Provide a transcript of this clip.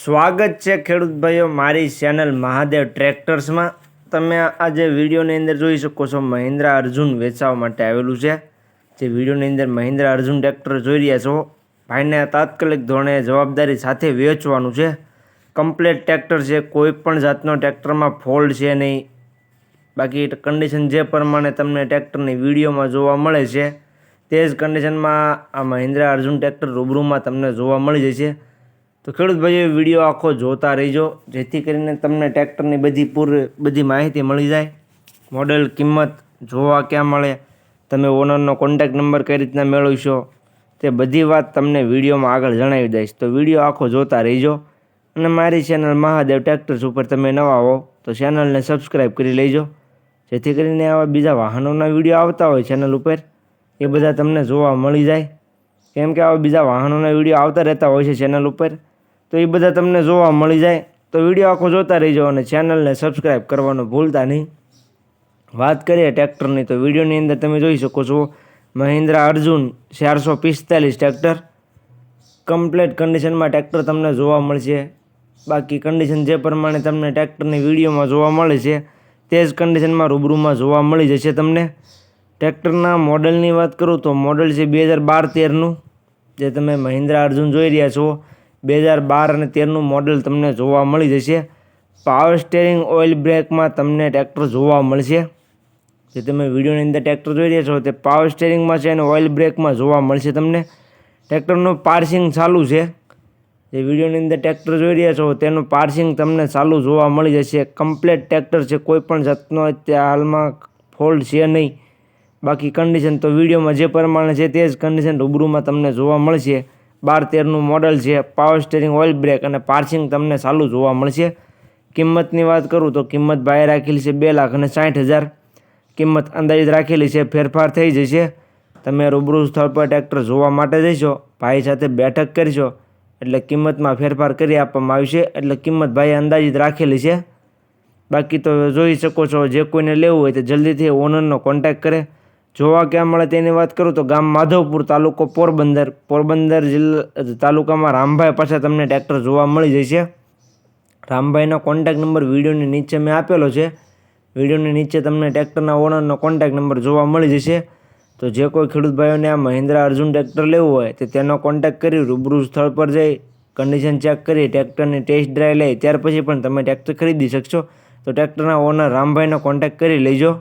સ્વાગત છે ખેડૂત ભાઈઓ મારી ચેનલ મહાદેવ ટ્રેક્ટર્સમાં। તમે આજે વિડીયોની અંદર જોઈ શકો છો મહિન્દ્રા અર્જુન વેચવા માટે આવેલું છે। જે વિડીયોની અંદર મહિન્દ્રા અર્જુન ટ્રેક્ટર જોઈ રહ્યા છો, ભાઈને તાત્કાલિક ધોરણે જવાબદારી સાથે વેચવાનું છે। કમ્પ્લીટ ટ્રેક્ટર છે, કોઈ પણ જાતનો ટ્રેક્ટરમાં ફોલ્ટ છે નહીં। બાકી કન્ડિશન જે પ્રમાણે તમને ટ્રેક્ટરની વિડીયોમાં જોવા મળે છે તે જ કન્ડિશનમાં આ મહિન્દ્રા અર્જુન ટ્રેક્ટર રૂબરૂમાં તમને જોવા મળી જશે। તો ખેડૂત ભાઈઓ વિડીયો આખો જોતા રહીજો, જેથી કરીને તમને ટ્રેક્ટરની બધી માહિતી મળી જાય। મોડેલ, કિંમત, જોવા ક્યાં મળે, તમે ઓનરનો કોન્ટેક્ટ નંબર કઈ રીતના મેળવશો, તે બધી વાત તમને વિડીયોમાં આગળ જણાવી દઈશ। તો વિડીયો આખો જોતા રહીજો અને મારી ચેનલ મહાદેવ ટ્રેક્ટર્સ ઉપર તમે નવા હો તો ચેનલને સબસ્ક્રાઈબ કરી લેજો, જેથી કરીને આવા બીજા વાહનોના વિડીયો આવતા હોય ચેનલ ઉપર એ બધા તમને જોવા મળી જાય। કેમ કે આવા બીજા વાહનોના વિડીયો આવતા રહેતા હોય છે ચેનલ ઉપર, તો એ બધા તમને જોવા મળી જાય। તો વિડીયો આખો જોતા રહીજો અને ચેનલને સબસ્ક્રાઈબ કરવાનું ભૂલતા નહીં। વાત કરીએ ટ્રેક્ટરની, તો વિડીયોની અંદર તમે જોઈ શકો છો મહિન્દ્રા અર્જુન 445 ટ્રેક્ટર કમ્પ્લીટ કન્ડિશનમાં ટ્રેક્ટર તમને જોવા મળશે। બાકી કન્ડિશન જે પ્રમાણે તમને ટ્રેક્ટરની વિડીયોમાં જોવા મળે છે તે જ કન્ડિશનમાં રૂબરૂમાં જોવા મળી જશે તમને। ટ્રેક્ટરના મોડલની વાત કરું તો મોડલ છે 2012-13નું। જે તમે મહિન્દ્રા અર્જુન જોઈ રહ્યા છો 2012 અને 13નું મોડલ તમને જોવા મળી જશે। પાવર સ્ટેરિંગ, ઓઇલ બ્રેકમાં તમને ટ્રેક્ટર જોવા મળશે। જે તમે વિડીયોની અંદર ટ્રેક્ટર જોઈ રહ્યા છો તે પાવર સ્ટેરિંગમાં છે અને ઓઇલ બ્રેકમાં જોવા મળશે તમને। ટ્રેક્ટરનું પાર્સિંગ ચાલુ છે। જે વિડીયોની અંદર ટ્રેક્ટર જોઈ રહ્યા છો તેનું પાર્સિંગ તમને ચાલુ જોવા મળી જશે। કમ્પ્લીટ ટ્રેક્ટર છે, કોઈ પણ જાતનો અત્યારે હાલમાં ફોલ્ટ છે નહીં। બાકી કન્ડિશન તો વિડીયોમાં જે પ્રમાણે છે તે જ કન્ડિશન રૂબરૂમાં તમને જોવા મળશે। 12-13નું મોડલ છે, પાવર સ્ટેરિંગ, ઓઇલ બ્રેક અને પાર્સિંગ તમને ચાલુ જોવા મળશે। કિંમતની વાત કરું તો કિંમત ભાઈએ રાખેલી છે 2,60,000। કિંમત અંદાજિત રાખેલી છે, ફેરફાર થઈ જશે। તમે રૂબરૂ સ્થળ પર ટ્રેક્ટર જોવા માટે જઈશો, ભાઈ સાથે બેઠક કરશો એટલે કિંમતમાં ફેરફાર કરી આપવામાં આવશે। એટલે કિંમત ભાઈએ અંદાજિત રાખેલી છે। બાકી તો જોઈ શકો છો, જે કોઈને લેવું હોય તો જલ્દીથી ઓનરનો કોન્ટેક્ટ કરે। જોવા ક્યાં મળે તેની વાત કરું તો ગામ માધવપુર, તાલુકો પોરબંદર જિલ્લા તાલુકામાં રામભાઈ પાસે તમને ટ્રેક્ટર જોવા મળી જશે। રામભાઈનો કોન્ટેક્ટ નંબર વિડીયોની નીચે મેં આપેલો છે। વિડીયોની નીચે તમને ટ્રેક્ટરના ઓનરનો કોન્ટેક્ટ નંબર જોવા મળી જશે। તો જે કોઈ ખેડૂત ભાઈઓને આ મહિન્દ્રા અર્જુન ટ્રેક્ટર લેવું હોય તો તેનો કોન્ટેક્ટ કરી રૂબરૂ સ્થળ પર જઈ કન્ડિશન ચેક કરી ટ્રેક્ટરની ટેસ્ટ ડ્રાઈવ લઈ ત્યાર પછી પણ તમે ટ્રેક્ટર ખરીદી શકશો। તો ટ્રેક્ટરના ઓનર રામભાઈનો કોન્ટેક્ટ કરી લેજો।